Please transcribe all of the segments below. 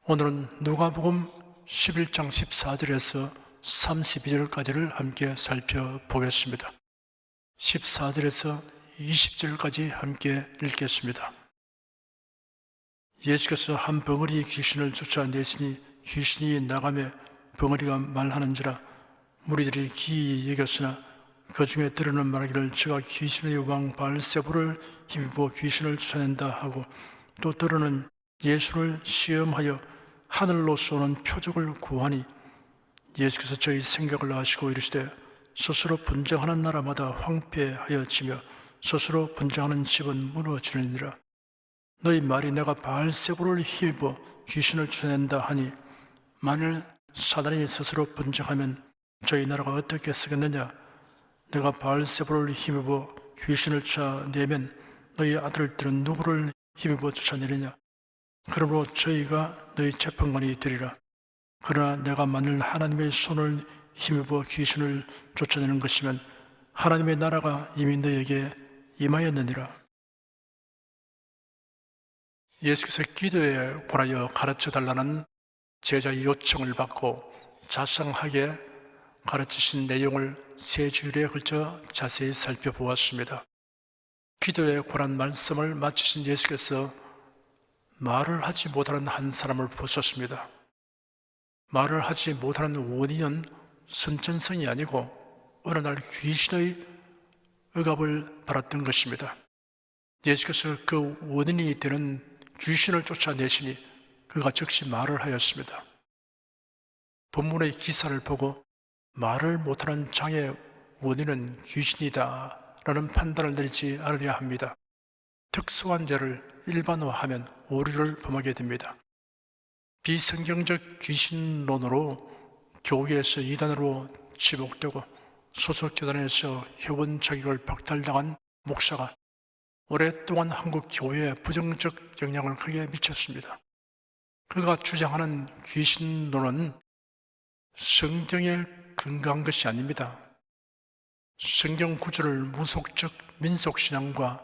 오늘은 누가복음 11장 14절에서 32절까지를 함께 살펴보겠습니다. 14절에서 20절까지 함께 읽겠습니다. 예수께서 한 벙어리 귀신을 쫓아내시니 귀신이 나가매 벙어리가 말하는지라 무리들이 기이 여겼으나 그 중에 들으는 말하기를 저가 귀신의 왕 바알세불을 힘입어 귀신을 쫓아낸다 하고, 또 들으는 예수를 시험하여 하늘로 쏘는 표적을 구하니 예수께서 저희 생각을 아시고 이르시되 스스로 분쟁하는 나라마다 황폐하여지며 스스로 분쟁하는 집은 무너지느니라. 너희 말이 내가 바알세불을 힘입어 귀신을 쫓아낸다 하니, 만일 사단이 스스로 분쟁하면 저희 나라가 어떻게 쓰겠느냐? 내가 바알세불을 힘입어 귀신을 쫓아내면 너희 아들들은 누구를 힘입어 쫓아내느냐? 그러므로 저희가 너희 재판관이 되리라. 그러나 내가 만일 하나님의 손을 힘입어 귀신을 쫓아내는 것이면 하나님의 나라가 이미 너희에게 임하였느니라. 예수께서 기도에 관하여 가르쳐달라는 제자의 요청을 받고 자상하게 가르치신 내용을 세 주일에 걸쳐 자세히 살펴보았습니다. 기도에 관한 말씀을 마치신 예수께서 말을 하지 못하는 한 사람을 보셨습니다. 말을 하지 못하는 원인은 선천성이 아니고 어느 날 귀신의 억압을 받았던 것입니다. 예수께서 그 원인이 되는 귀신을 쫓아내시니 그가 즉시 말을 하였습니다. 본문의 기사를 보고 말을 못하는 장애의 원인은 귀신이다 라는 판단을 내리지 않으려 합니다. 특수한 죄를 일반화하면 오류를 범하게 됩니다. 비성경적 귀신론으로 교회에서 이단으로 지목되고 소속교단에서 회원 자격을 박탈당한 목사가 오랫동안 한국 교회에 부정적 영향을 크게 미쳤습니다. 그가 주장하는 귀신론은 성경에 근거한 것이 아닙니다. 성경 구절을 무속적 민속신앙과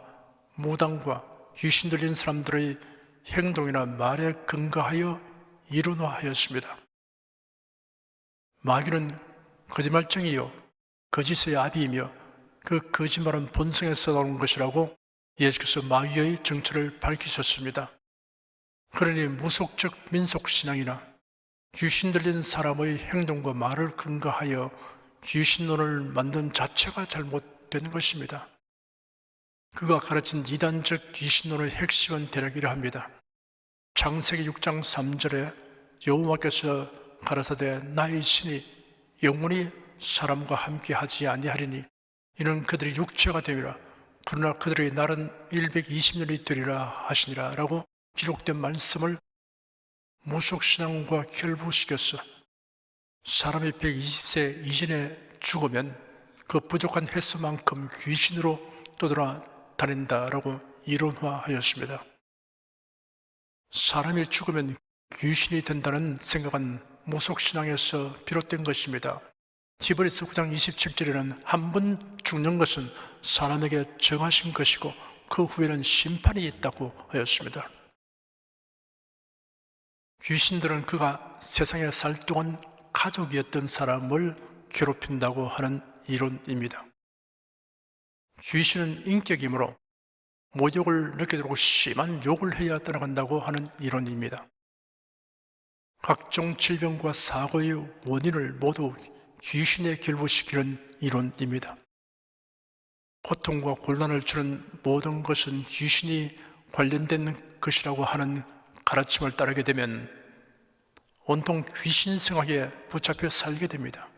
무당과 귀신 들린 사람들의 행동이나 말에 근거하여 이론화하였습니다. 마귀는 거짓말쟁이요 거짓의 아비이며 그 거짓말은 본성에서 나오는 것이라고 예수께서 마귀의 정체를 밝히셨습니다. 그러니 무속적 민속신앙이나 귀신 들린 사람의 행동과 말을 근거하여 귀신론을 만든 자체가 잘못된 것입니다. 그가 가르친 이단적 귀신론의 핵심은 대략 이러합니다. 창세기 6장 3절에 여호와께서 가라사대 나의 신이 영원히 사람과 함께 하지 아니하리니 이는 그들이 육체가 됨이라. 그러나 그들의 날은 120년이 되리라 하시니라 라고 기록된 말씀을 무속신앙과 결부시켰어. 사람이 120세 이전에 죽으면 그 부족한 횟수만큼 귀신으로 떠돌아다닌다라고 이론화하였습니다. 사람이 죽으면 귀신이 된다는 생각은 무속신앙에서 비롯된 것입니다. 히브리서 9장 27절에는 한 번 죽는 것은 사람에게 정하신 것이고 그 후에는 심판이 있다고 하였습니다. 귀신들은 그가 세상에 살 동안 가족이었던 사람을 괴롭힌다고 하는 이론입니다. 귀신은 인격이므로 모욕을 느끼도록 심한 욕을 해야 떠나간다고 하는 이론입니다. 각종 질병과 사고의 원인을 모두 귀신에 결부시키는 이론입니다. 고통과 곤란을 주는 모든 것은 귀신이 관련된 것이라고 하는 가르침을 따르게 되면 온통 귀신성하게 붙잡혀 살게 됩니다.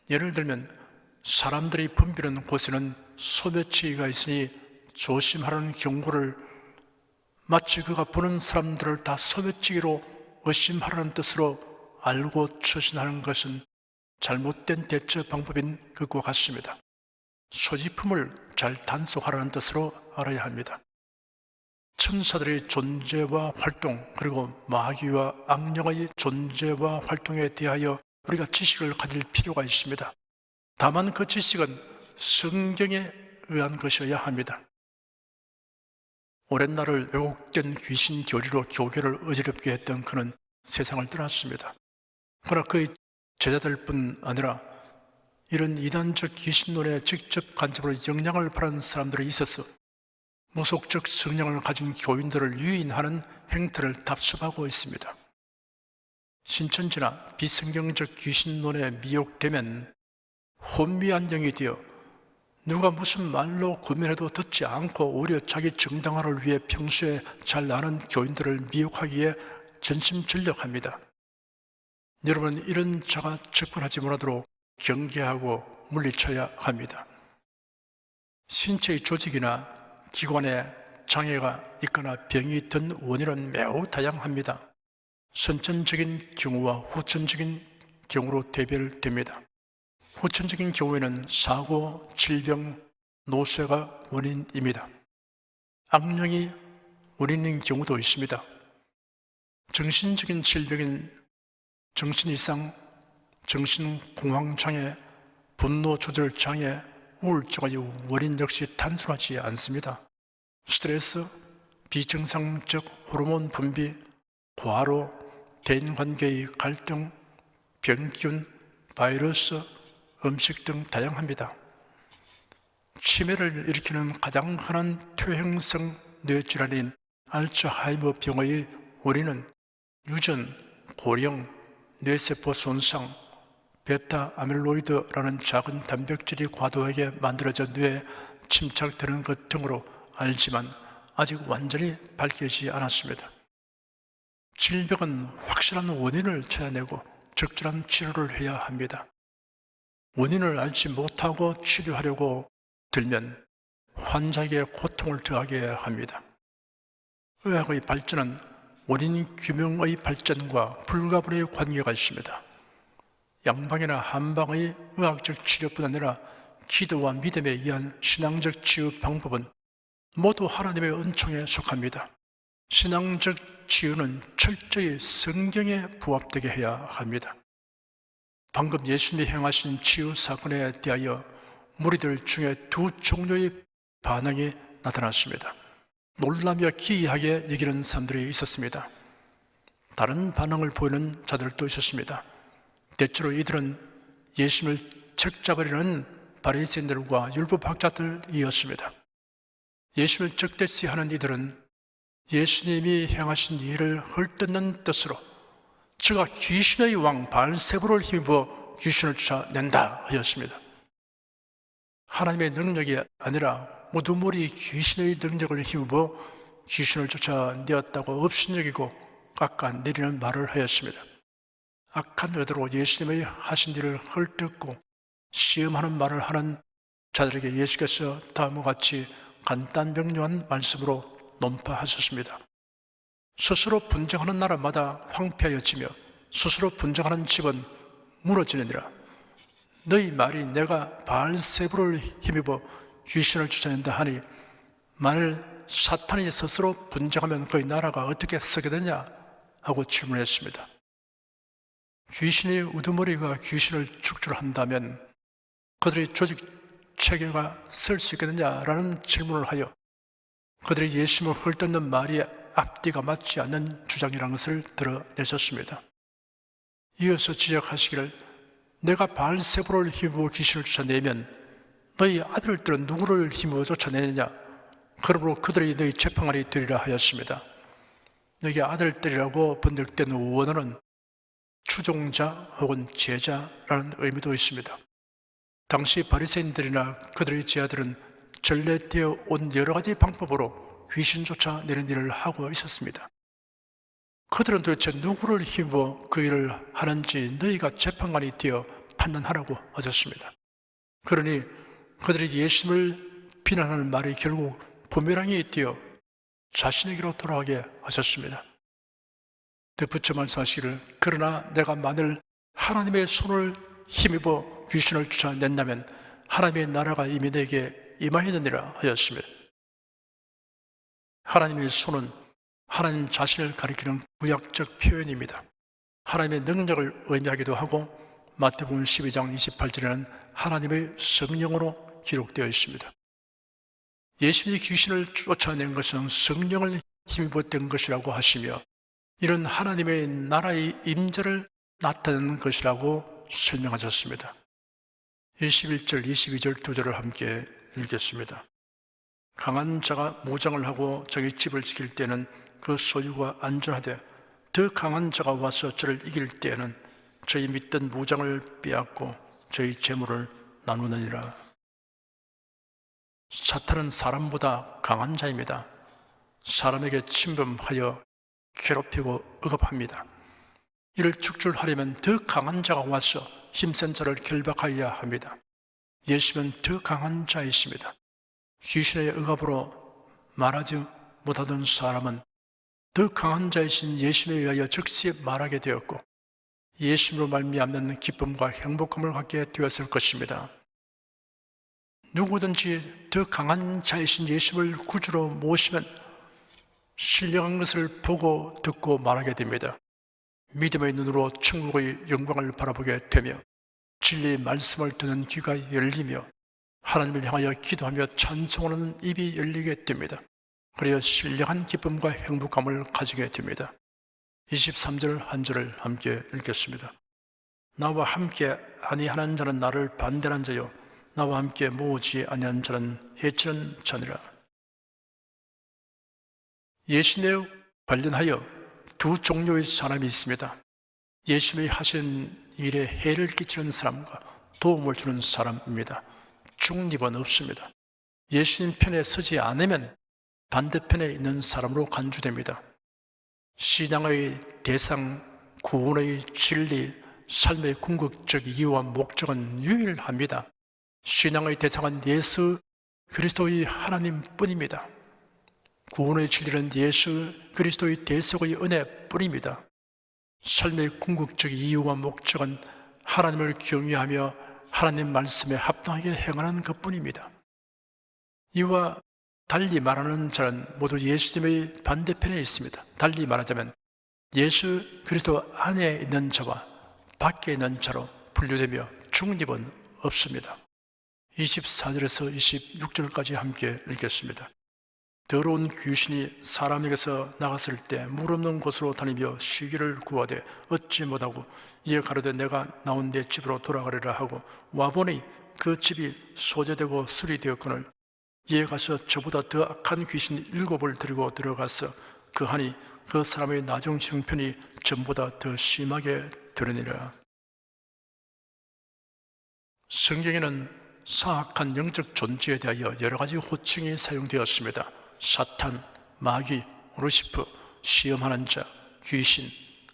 예를 들면 사람들이 붐비는 곳에는 소매치기가 있으니 조심하라는 경고를 마치 그가 보는 사람들을 다 소매치기로 의심하라는 뜻으로 알고 처신하는 것은 잘못된 대처 방법인 것과 같습니다. 소지품을 잘 단속하라는 뜻으로 알아야 합니다. 천사들의 존재와 활동, 그리고 마귀와 악령의 존재와 활동에 대하여 우리가 지식을 가질 필요가 있습니다. 다만 그 지식은 성경에 의한 것이어야 합니다. 오랜 날을 왜곡된 귀신 교리로 교계를 어지럽게 했던 그는 세상을 떠났습니다. 그러나 그의 제자들뿐 아니라 이런 이단적 귀신론에 직접 간접으로 영향을 받은 사람들이 있어서 무속적 성향을 가진 교인들을 유인하는 행태를 답습하고 있습니다. 신천지나 비성경적 귀신론에 미혹되면 혼미안정이 되어 누가 무슨 말로 고민해도 듣지 않고 오히려 자기 정당화를 위해 평소에 잘 아는 교인들을 미혹하기에 전심전력합니다. 여러분, 이런 자가 접근하지 못하도록 경계하고 물리쳐야 합니다. 신체의 조직이나 기관에 장애가 있거나 병이 있던 원인은 매우 다양합니다. 선천적인 경우와 후천적인 경우로 대별됩니다. 후천적인 경우에는 사고, 질병, 노쇠가 원인입니다. 악령이 원인인 경우도 있습니다. 정신적인 질병인 정신이상, 정신공황장애, 분노조절장애, 우울증의 원인 역시 단순하지 않습니다. 스트레스, 비정상적 호르몬 분비, 과로, 대인관계의 갈등, 병균, 바이러스, 음식 등 다양합니다. 치매를 일으키는 가장 흔한 퇴행성 뇌질환인 알츠하이머 병의 원인은 유전, 고령, 뇌세포 손상, 베타 아밀로이드라는 작은 단백질이 과도하게 만들어져 뇌에 침착되는 것 등으로 알지만 아직 완전히 밝혀지지 않았습니다. 질병은 확실한 원인을 찾아내고 적절한 치료를 해야 합니다. 원인을 알지 못하고 치료하려고 들면 환자에게 고통을 더하게 합니다. 의학의 발전은 원인 규명의 발전과 불가분의 관계가 있습니다. 양방이나 한방의 의학적 치료뿐 아니라 기도와 믿음에 의한 신앙적 치유 방법은 모두 하나님의 은총에 속합니다. 신앙적 치유는 철저히 성경에 부합되게 해야 합니다. 방금 예수님이 행하신 치유 사건에 대하여 무리들 중에 두 종류의 반응이 나타났습니다. 놀라며 기이하게 여기는 사람들이 있었습니다. 다른 반응을 보이는 자들도 있었습니다. 대체로 이들은 예수님을 책잡으려는 바리새인들과 율법학자들이었습니다. 예수님을 적대시하는 이들은 예수님이 행하신 일을 헐뜯는 뜻으로 저가 귀신의 왕 바알세불을 힘입어 귀신을 쫓아낸다 하였습니다. 하나님의 능력이 아니라 우두머리 귀신의 능력을 힘입어 귀신을 쫓아내었다고 업신여기고 깎아내리는 말을 하였습니다. 악한 의도로 예수님의 하신 일을 헐뜯고 시험하는 말을 하는 자들에게 예수께서 다음과 같이 간단명료한 말씀으로 논파하셨습니다. 스스로 분쟁하는 나라마다 황폐하여지며 스스로 분쟁하는 집은 무너지느니라. 너희 말이 내가 바알세불을 힘입어 귀신을 쫓아낸다 하니 만일 사탄이 스스로 분쟁하면 그의 나라가 어떻게 서게 되냐 하고 질문했습니다. 귀신의 우두머리가 귀신을 축출한다면 그들의 조직 체계가 설 수 있겠느냐라는 질문을 하여 그들이 예수님을 헐뜯는 말이 앞뒤가 맞지 않는 주장이라는 것을 드러내셨습니다. 이어서 지적하시기를 내가 바알세불을 힘입어 귀신을 쫓아내면 너희 아들들은 누구를 힘입어 쫓아내느냐? 그러므로 그들이 너희 재판관이 되리라 하였습니다. 여기 아들들이라고 번역된 원어는 추종자 혹은 제자라는 의미도 있습니다. 당시 바리새인들이나 그들의 제자들은 전래되어 온 여러 가지 방법으로 귀신 쫓아내는 일을 하고 있었습니다. 그들은 도대체 누구를 힘입어 그 일을 하는지 너희가 재판관이 되어 판단하라고 하셨습니다. 그러니 그들이 예수님을 비난하는 말이 결국 부메랑이 되어 자신에게로 돌아가게 하셨습니다. 덧붙여 말씀하시기를 그러나 내가 만일 하나님의 손을 힘입어 귀신을 쫓아낸다면 하나님의 나라가 이미 내게 임하였느니라 하였습니다. 하나님의 손은 하나님 자신을 가리키는 구약적 표현입니다. 하나님의 능력을 의미하기도 하고 마태복음 12장 28절에는 하나님의 성령으로 기록되어 있습니다. 예수님이 귀신을 쫓아낸 것은 성령을 힘입었던 것이라고 하시며 이런 하나님의 나라의 임재를 나타내는 것이라고 설명하셨습니다. 21절, 22절 두 절을 함께 읽겠습니다. 강한 자가 무장을 하고 자기 집을 지킬 때는 그 소유가 안전하되 더 강한 자가 와서 저를 이길 때에는 저희 믿던 무장을 빼앗고 저희 재물을 나누느니라. 사탄은 사람보다 강한 자입니다. 사람에게 침범하여 괴롭히고 억압합니다. 이를 축출하려면 더 강한 자가 와서 힘센 자를 결박하여야 합니다. 예수는 더 강한 자이십니다. 귀신의 억압으로 말하지 못하던 사람은 더 강한 자이신 예수님에 의하여 즉시 말하게 되었고 예수님으로 말미암는 기쁨과 행복감을 갖게 되었을 것입니다. 누구든지 더 강한 자이신 예수를 구주로 모시면 신령한 것을 보고 듣고 말하게 됩니다. 믿음의 눈으로 천국의 영광을 바라보게 되며 진리의 말씀을 듣는 귀가 열리며 하나님을 향하여 기도하며 찬송하는 입이 열리게 됩니다. 그래야 신령한 기쁨과 행복감을 가지게 됩니다. 23절 한 절을 함께 읽겠습니다. 나와 함께 아니하는 자는 나를 반대하는 자요 나와 함께 모으지 아니하는 자는 해치는 자니라. 예수님에 관련하여 두 종류의 사람이 있습니다. 예수님이 하신 일에 해를 끼치는 사람과 도움을 주는 사람입니다. 중립은 없습니다. 예수님 편에 서지 않으면 반대편에 있는 사람으로 간주됩니다. 신앙의 대상, 구원의 진리, 삶의 궁극적 이유와 목적은 유일합니다. 신앙의 대상은 예수 그리스도의 하나님뿐입니다. 구원의 진리는 예수 그리스도의 대속의 은혜뿐입니다. 삶의 궁극적 이유와 목적은 하나님을 경외하며 하나님 말씀에 합당하게 행하는 것뿐입니다. 이와 달리 말하는 자는 모두 예수님의 반대편에 있습니다. 달리 말하자면 예수 그리스도 안에 있는 자와 밖에 있는 자로 분류되며 중립은 없습니다. 24절에서 26절까지 함께 읽겠습니다. 더러운 귀신이 사람에게서 나갔을 때 물 없는 곳으로 다니며 쉬기를 구하되 얻지 못하고 이에 가로되 내가 나온 내 집으로 돌아가리라 하고 와보니 그 집이 소재되고 술이 되었거늘 이에 가서 저보다 더 악한 귀신 7을 데리고 들어가서 그하니 그 사람의 나중 형편이 전보다 더 심하게 되느니라. 성경에는 사악한 영적 존재에 대하여 여러 가지 호칭이 사용되었습니다. 사탄, 마귀, 루시프, 시험하는 자, 귀신,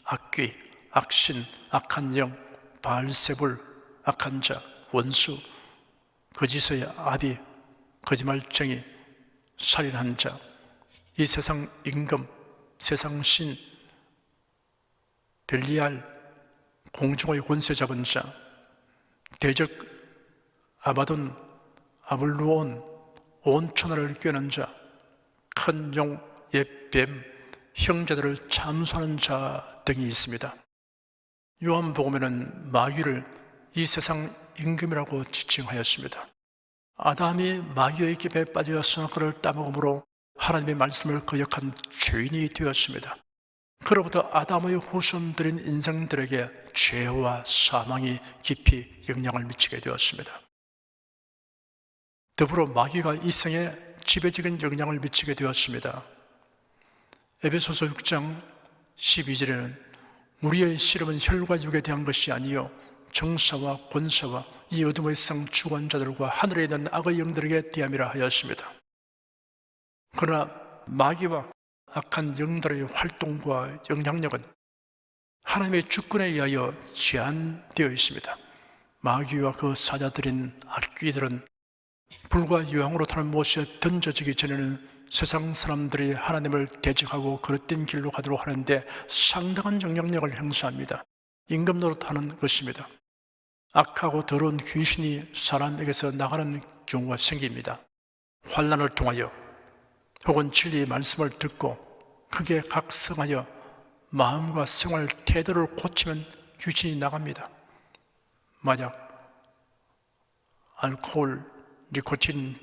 악귀, 악신, 악한 영, 바알세불, 악한 자, 원수, 거짓의 아비, 거짓말쟁이, 살인한 자, 이 세상 임금, 세상 신, 벨리알, 공중의 권세 잡은 자, 대적 아바돈, 아블루온, 온 천하를 꿰는 자, 큰 용, 옛뱀, 형제들을 참수하는 자 등이 있습니다. 요한복음에는 마귀를 이 세상 임금이라고 지칭하였습니다. 아담이 마귀의 깁에 빠져 선악과를 따먹음으로 하나님의 말씀을 거역한 죄인이 되었습니다. 그로부터 아담의 후손들인 인생들에게 죄와 사망이 깊이 영향을 미치게 되었습니다. 더불어 마귀가 이 생에 지배적인 영향을 미치게 되었습니다. 에베소서 6장 12절에는 우리의 씨름은 혈과 육에 대한 것이 아니요 정사와 권세와 이 어둠의 세상 주관자들과 하늘에 있는 악의 영들에게 대함이라 하였습니다. 그러나 마귀와 악한 영들의 활동과 영향력은 하나님의 주권에 의하여 제한되어 있습니다. 마귀와 그 사자들인 악귀들은 불과 유황으로 타는 못에 던져지기 전에는 세상 사람들이 하나님을 대적하고 그릇된 길로 가도록 하는데 상당한 영향력을 행사합니다. 임금 노릇하는 것입니다. 악하고 더러운 귀신이 사람에게서 나가는 경우가 생깁니다. 환난을 통하여 혹은 진리의 말씀을 듣고 크게 각성하여 마음과 생활 태도를 고치면 귀신이 나갑니다. 마약, 알코올, 니코틴,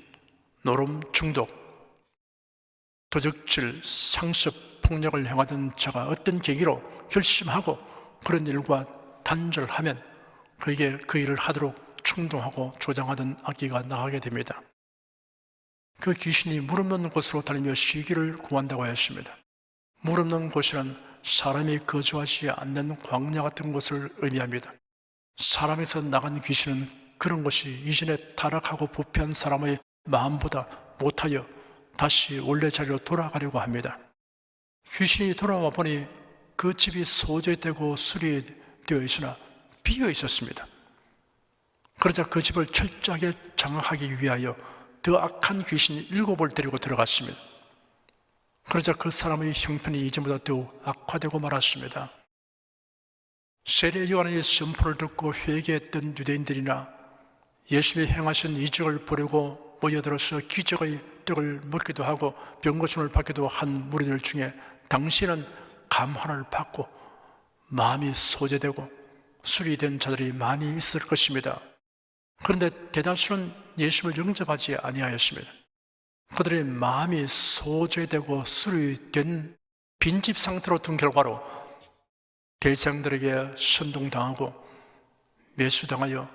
노름 중독, 도적질, 상습, 폭력을 행하던 자가 어떤 계기로 결심하고 그런 일과 단절하면 그에게 그 일을 하도록 충동하고 조장하던 악기가 나가게 됩니다. 그 귀신이 물 없는 곳으로 다니며 쉬기를 구한다고 했습니다. 물 없는 곳이란 사람이 거주하지 않는 광야 같은 곳을 의미합니다. 사람에서 나간 귀신은 그런 곳이 이전에 타락하고 부패한 사람의 마음보다 못하여 다시 원래 자리로 돌아가려고 합니다. 귀신이 돌아와 보니 그 집이 소재되고 수리되어 있으나 비어 있었습니다. 그러자 그 집을 철저하게 장악하기 위하여 더 악한 귀신이 7을 데리고 들어갔습니다. 그러자 그 사람의 형편이 이전보다 더욱 악화되고 말았습니다. 세례 요한의 선포를 듣고 회개했던 유대인들이나 예수님이 행하신 이적을 보려고 모여들어서 기적의 떡을 먹기도 하고 병고침을 받기도 한 무리들 중에 당시에는 감환을 받고 마음이 소재되고 수리된 자들이 많이 있을 것입니다. 그런데 대다수는 예수님을 영접하지 아니하였습니다. 그들의 마음이 소재되고 수리된 빈집 상태로 둔 결과로 대장들에게 선동당하고 매수당하여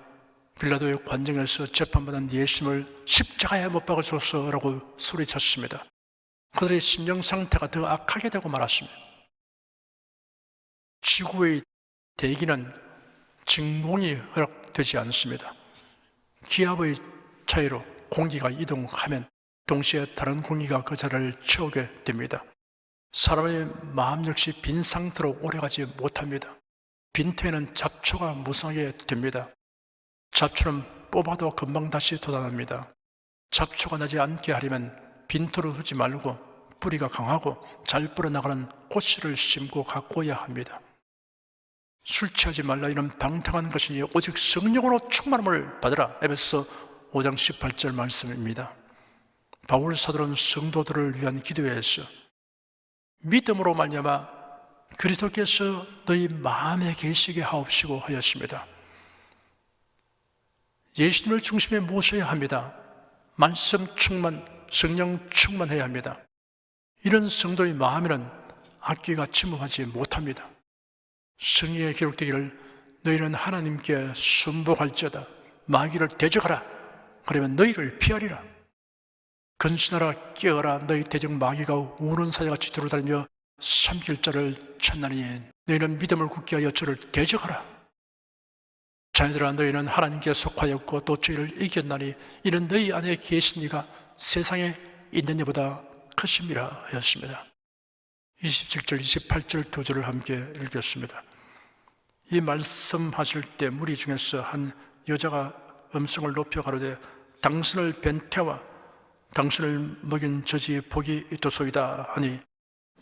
빌라도의 관정에서 재판받은 예수님을 십자가에 못 박으소서라고 소리쳤습니다. 그들의 심령 상태가 더 악하게 되고 말았습니다. 지구의 대기는 진공이 허락되지 않습니다. 기압의 차이로 공기가 이동하면 동시에 다른 공기가 그 자리를 채우게 됩니다. 사람의 마음 역시 빈 상태로 오래가지 못합니다. 빈터에는 잡초가 무성하게 됩니다. 잡초는 뽑아도 금방 다시 돋아납니다. 잡초가 나지 않게 하려면 빈터로 두지 말고 뿌리가 강하고 잘 뻗어나가는 꽃씨를 심고 가꾸어야 합니다. 술 취하지 말라 이는 방탕한 것이니 오직 성령으로 충만함을 받으라. 에베소 5장 18절 말씀입니다. 바울 사도는 성도들을 위한 기도에서 믿음으로 말미암아 그리스도께서 너희 마음에 계시게 하옵시고 하였습니다. 예수님을 중심에 모셔야 합니다. 말씀 충만, 성령 충만해야 합니다. 이런 성도의 마음에는 악기가 침범하지 못합니다. 성경에 기록되기를 너희는 하나님께 순복할지어다 마귀를 대적하라 그러면 너희를 피하리라. 근신하라 깨어라 너희 대적 마귀가 우는 사자같이 두루다니며 삼킬 자를 찾나니 너희는 믿음을 굳게 하여 저를 대적하라. 자녀들아 너희는 하나님께 속하였고 또 저희를 이겼나니 이는 너희 안에 계신 이가 세상에 있는 이보다 크심이라 하였습니다. 27절 28절 두 절을 함께 읽겠습니다. 이 말씀하실 때 무리 중에서 한 여자가 음성을 높여 가로되 당신을 뵌 태와 당신을 먹인 저지 복이 있도소이다 하니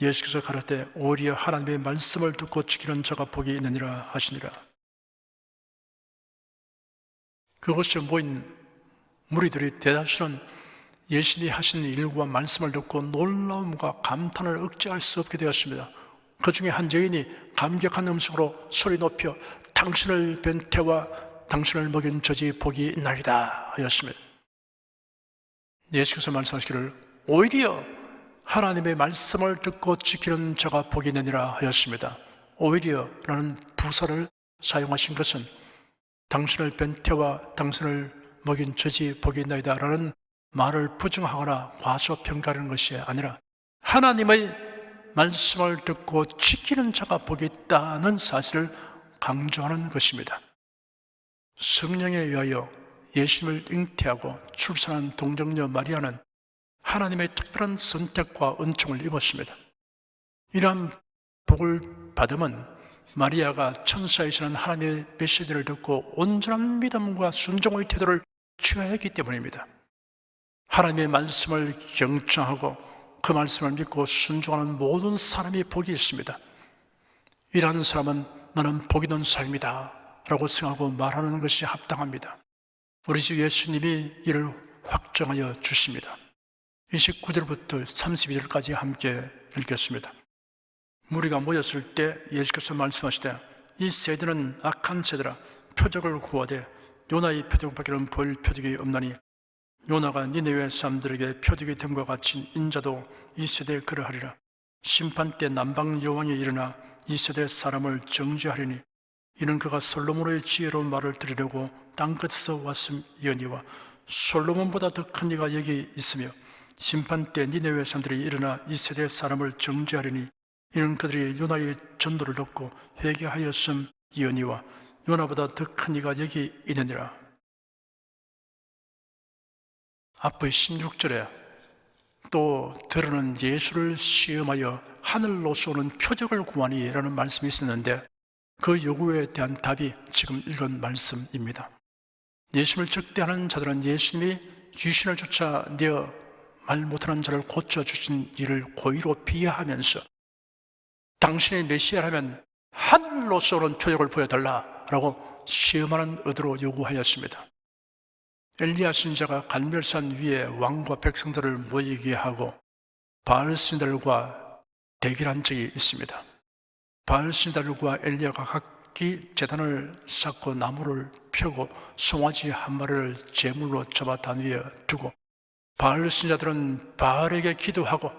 예수께서 가라되 오히려 하나님의 말씀을 듣고 지키는 자가 복이 있느니라 하시니라. 그곳에 모인 무리들이 대다수는 예수님이 하신 일과 말씀을 듣고 놀라움과 감탄을 억제할 수 없게 되었습니다. 그 중에 한 여인이 감격한 음성으로 소리 높여 당신을 뵌 태와 당신을 먹인 저지 복이 있나이다 하였습니다. 예수께서 말씀하시기를 오히려 하나님의 말씀을 듣고 지키는 자가 복이 있느니라 하였습니다. 오히려 라는 부사를 사용하신 것은 당신을 뵌 태와 당신을 먹인 저지 복이 있나이다 라는 말을 부정하거나 과소평가하는 것이 아니라 하나님의 말씀을 듣고 지키는 자가 복이 있다는 사실을 강조하는 것입니다. 성령에 의하여 예수님을 잉태하고 출산한 동정녀 마리아는 하나님의 특별한 선택과 은총을 입었습니다. 이러한 복을 받음은 마리아가 천사이신 하나님의 메시지를 듣고 온전한 믿음과 순종의 태도를 취하였기 때문입니다. 하나님의 말씀을 경청하고 그 말씀을 믿고 순종하는 모든 사람이 복이 있습니다. 이러한 사람은 나는 복이 있는 사람이다 라고 생각하고 말하는 것이 합당합니다. 우리 주 예수님이 이를 확정하여 주십니다. 29절부터 32절까지 함께 읽겠습니다. 무리가 모였을 때 예수께서 말씀하시되 이 세대는 악한 세대라 표적을 구하되 요나의 표적밖에는 볼 표적이 없나니 요나가 니느웨 사람들에게 표적이 됨과 같이 인자도 이 세대에 그러하리라. 심판 때 남방 여왕이 일어나 이 세대 사람을 정죄하리니 이는 그가 솔로몬의 지혜로운 말을 들으려고 땅끝에서 왔음이니와 솔로몬보다 더 큰 이가 여기 있으며 심판 때 니느웨 사람들이 일어나 이 세대 사람을 정죄하리니 이는 그들이 요나의 전도를 듣고 회개하였음이니와 요나보다 더 큰 이가 여기 있느니라. 앞의 16절에 또 들으는 예수를 시험하여 하늘로서 오는 표적을 구하니라는 말씀이 있었는데 그 요구에 대한 답이 지금 읽은 말씀입니다. 예수님을 적대하는 자들은 예수님이 귀신을 쫓아내어 말 못하는 자를 고쳐주신 일을 고의로 비하하면서 당신이 메시아라면 하늘로서 오는 표적을 보여달라라고 시험하는 의도로 요구하였습니다. 엘리야 선지자가 갈멜산 위에 왕과 백성들을 모이게 하고 바알 신들과 대결한 적이 있습니다. 바알 신들과 엘리야가 각기 제단을 쌓고 나무를 펴고 송아지 한 마리를 제물로 잡아 단 위에 두고 바알 신자들은 바알에게 기도하고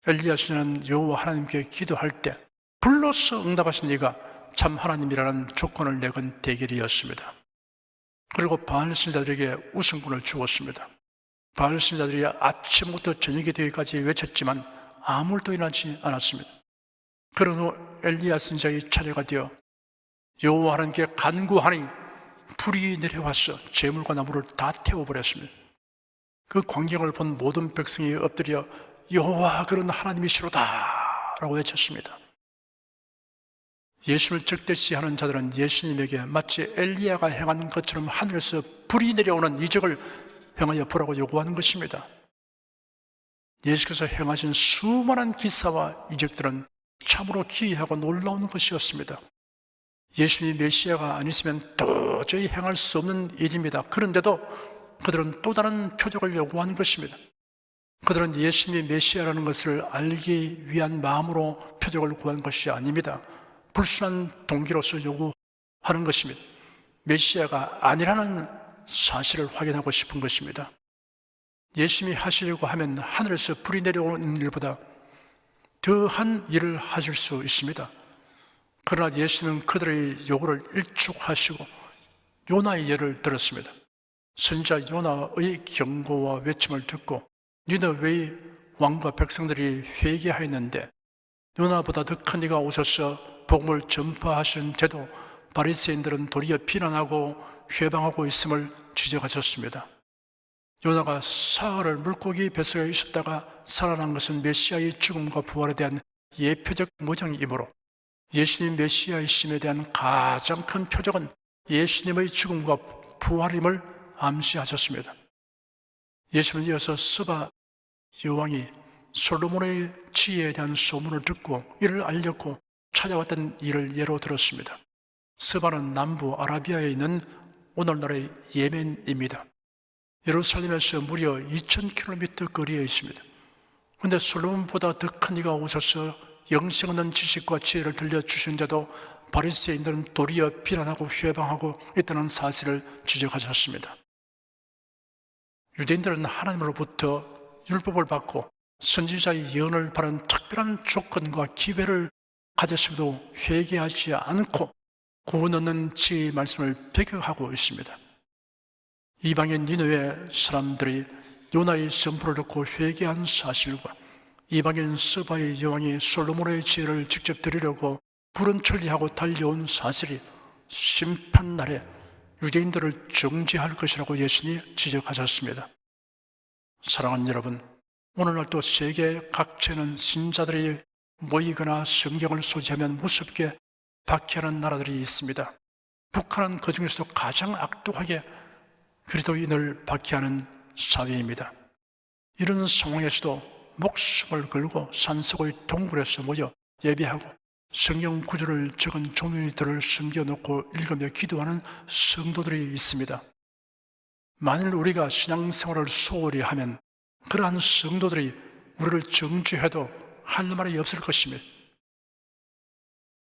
엘리야 선지자는 여호와 하나님께 기도할 때 불로서 응답하신 이가 참 하나님이라는 조건을 내건 대결이었습니다. 그리고 바알 신자들에게 우승권을 주었습니다. 바알 신자들이 아침부터 저녁이 되기까지 외쳤지만 아무 일도 일어나지 않았습니다. 그런 후 엘리야 선지자의 차례가 되어 여호와 하나님께 간구하니 불이 내려와서 제물과 나무를 다 태워버렸습니다. 그 광경을 본 모든 백성이 엎드려 여호와 그런 하나님이시로다 라고 외쳤습니다. 예수를 적대시하는 자들은 예수님에게 마치 엘리야가 행한 것처럼 하늘에서 불이 내려오는 이적을 행하여 보라고 요구하는 것입니다. 예수께서 행하신 수많은 기사와 이적들은 참으로 기이하고 놀라운 것이었습니다. 예수님이 메시아가 아니시면 도저히 행할 수 없는 일입니다. 그런데도 그들은 또 다른 표적을 요구하는 것입니다. 그들은 예수님이 메시아라는 것을 알기 위한 마음으로 표적을 구한 것이 아닙니다. 불순한 동기로서 요구하는 것입니다. 메시아가 아니라는 사실을 확인하고 싶은 것입니다. 예수님이 하시려고 하면 하늘에서 불이 내려오는 일보다 더한 일을 하실 수 있습니다. 그러나 예수님은 그들의 요구를 일축하시고 요나의 예를 들었습니다. 선지자 요나의 경고와 외침을 듣고 니느웨의 왕과 백성들이 회개하였는데 요나보다 더 큰 이가 오셔서 복음을 전파하시는데도 바리새인들은 도리어 비난하고 회방하고 있음을 지적하셨습니다. 요나가 사흘을 물고기 뱃속에 있었다가 살아난 것은 메시아의 죽음과 부활에 대한 예표적 모형이므로 예수님 메시아이심에 대한 가장 큰 표적은 예수님의 죽음과 부활임을 암시하셨습니다. 예수님은 이어서 스바 여왕이 솔로몬의 지혜에 대한 소문을 듣고 이를 알렸고 찾아왔던 일을 예로 들었습니다. 스바는 남부 아라비아에 있는 오늘날의 예멘입니다. 예루살렘에서 무려 2000km 거리에 있습니다. 그런데 솔로몬보다 더 큰 이가 오셔서 영생 없는 지식과 지혜를 들려주신데도 바리새인들은 도리어 비난하고 회방하고 있다는 사실을 지적하셨습니다. 유대인들은 하나님으로부터 율법을 받고 선지자의 예언을 바라는 특별한 조건과 기회를 가졌음에도 회개하지 않고 구원 얻는 지혜의 말씀을 배격하고 있습니다. 이방인 니느웨 사람들이 요나의 선포를 듣고 회개한 사실과 이방인 스바의 여왕이 솔로몬의 지혜를 직접 드리려고 불은 천리하고 달려온 사실이 심판날에 유대인들을 정죄할 것이라고 예수님이 지적하셨습니다. 사랑하는 여러분, 오늘날도 세계 각처에는 신자들이 모이거나 성경을 소지하면 무섭게 박해하는 나라들이 있습니다. 북한은 그 중에서도 가장 악독하게 그리스도인을 박해하는 사회입니다. 이런 상황에서도 목숨을 걸고 산속의 동굴에서 모여 예배하고 성경 구절을 적은 종이들을 숨겨놓고 읽으며 기도하는 성도들이 있습니다. 만일 우리가 신앙생활을 소홀히 하면 그러한 성도들이 우리를 정죄해도 할 말이 없을 것입니다.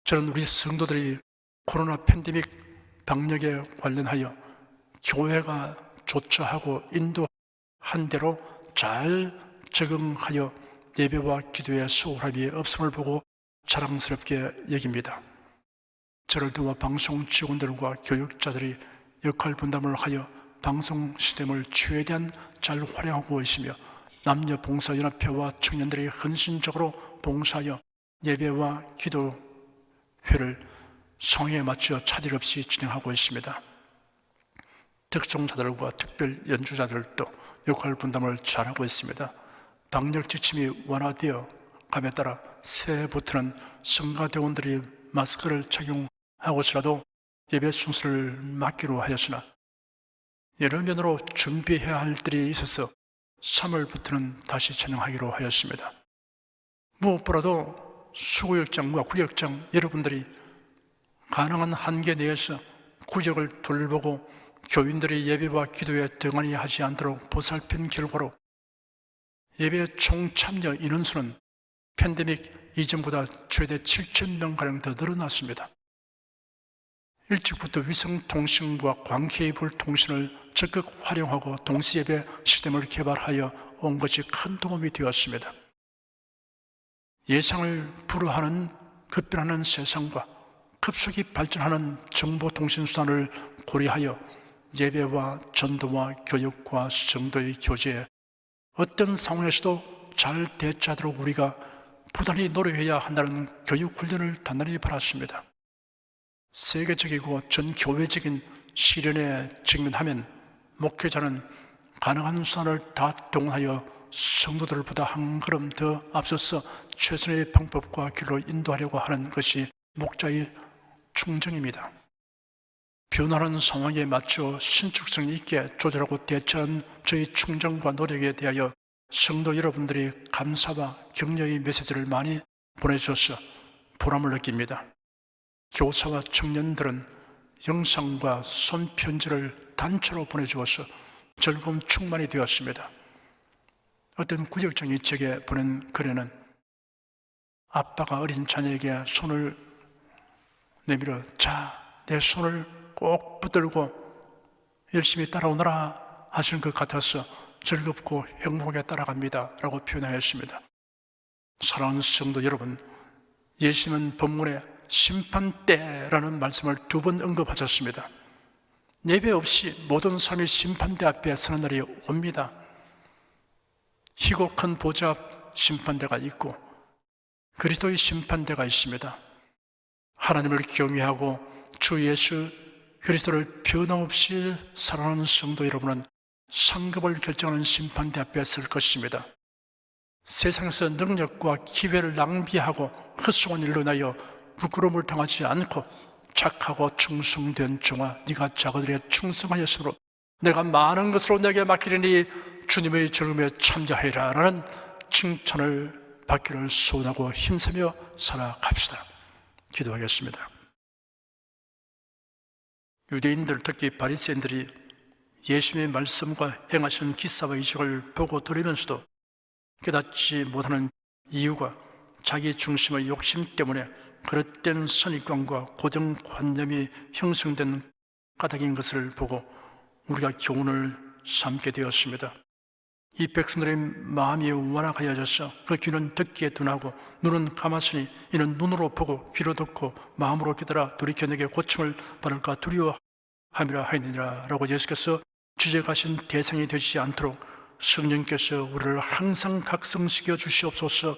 저는 우리 성도들이 코로나 팬데믹 방역에 관련하여 교회가 조처하고 인도하는 한 대로 잘 적응하여 예배와 기도에 소홀함이 없음을 보고 자랑스럽게 여깁니다. 저를 도와 방송 직원들과 교육자들이 역할 분담을 하여 방송 시스템을 최대한 잘 활용하고 있으며 남녀 봉사연합회와 청년들이 헌신적으로 봉사하여 예배와 기도회를 성에 맞춰 차질 없이 진행하고 있습니다. 특종자들과 특별 연주자들도 역할 분담을 잘하고 있습니다. 방역 지침이 완화되어 감에 따라 새해부터는 성가대원들이 마스크를 착용하고서라도 예배 순서를 맡기로 하였으나 여러 면으로 준비해야 할 일들이 있어서 3월부터는 다시 진행하기로 하였습니다. 무엇보다도 수구역장과 구역장 여러분들이 가능한 한계 내에서 구역을 돌보고 교인들이 예배와 기도에 등한히 하지 않도록 보살핀 결과로 예배 총 참여 인원수는 팬데믹 이전보다 최대 7,000명가량 더 늘어났습니다. 일찍부터 위성통신과 광케이블 통신을 적극 활용하고 동시예배 시스템을 개발하여 온 것이 큰 도움이 되었습니다. 예상을 불허하는 급변하는 세상과 급속히 발전하는 정보통신수단을 고려하여 예배와 전도와 교육과 성도의 교제에 어떤 상황에서도 잘 대처하도록 우리가 부단히 노력해야 한다는 교육훈련을 단단히 받았습니다. 세계적이고 전교회적인 시련에 직면하면 목회자는 가능한 수단을 다 동원하여 성도들보다 한 걸음 더 앞서서 최선의 방법과 길로 인도하려고 하는 것이 목자의 충정입니다. 변화하는 상황에 맞춰 신축성 있게 조절하고 대처하는 저희 충정과 노력에 대하여 성도 여러분들이 감사와 격려의 메시지를 많이 보내주셔서 보람을 느낍니다. 교사와 청년들은 영상과 손편지를 단체로 보내주어서 즐거움 충만이 되었습니다. 어떤 구역장이 제게 보낸 글에는 아빠가 어린 자녀에게 손을 내밀어 자, 내 손을 꼭 붙들고 열심히 따라오너라 하시는 것 같아서 즐겁고 행복하게 따라갑니다 라고 표현하였습니다. 사랑하는 성도 여러분, 예수님은 본문에 심판대라는 말씀을 2번 언급하셨습니다. 예배 없이 모든 사람이 심판대 앞에 서는 날이 옵니다. 희고 큰 보좌 앞 심판대가 있고 그리스도의 심판대가 있습니다. 하나님을 경외하고 주 예수 그리스도를 변함없이 사랑하는 성도 여러분은 상급을 결정하는 심판대 앞에 설 것입니다. 세상에서 능력과 기회를 낭비하고 헛소한 일로 인하여 부끄러움을 당하지 않고 착하고 충성된 종아, 네가 작은일에 충성하였으므로 내가 많은 것으로 내게 맡기리니 주님의 즐거움에 참여하리라 라는 칭찬을 받기를 소원하고 힘쓰며 살아갑시다. 기도하겠습니다. 유대인들, 특히 바리새인들이 예수님의 말씀과 행하신 기사와 이적을 보고 들으면서도 깨닫지 못하는 이유가 자기 중심의 욕심 때문에 그릇된 선입관과 고정관념이 형성된 까닭인 것을 보고 우리가 교훈을 삼게 되었습니다. 이 백성들의 마음이 완악하여져서 그 귀는 듣기에 둔하고 눈은 감았으니 이는 눈으로 보고 귀로 듣고 마음으로 깨달아 돌이켜 내게 고침을 받을까 두려워함이라 하니라 라고 예수께서 지적하신 대상이 되지 않도록 성령께서 우리를 항상 각성시켜 주시옵소서.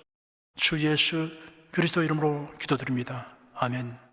주 예수 그리스도 이름으로 기도드립니다. 아멘.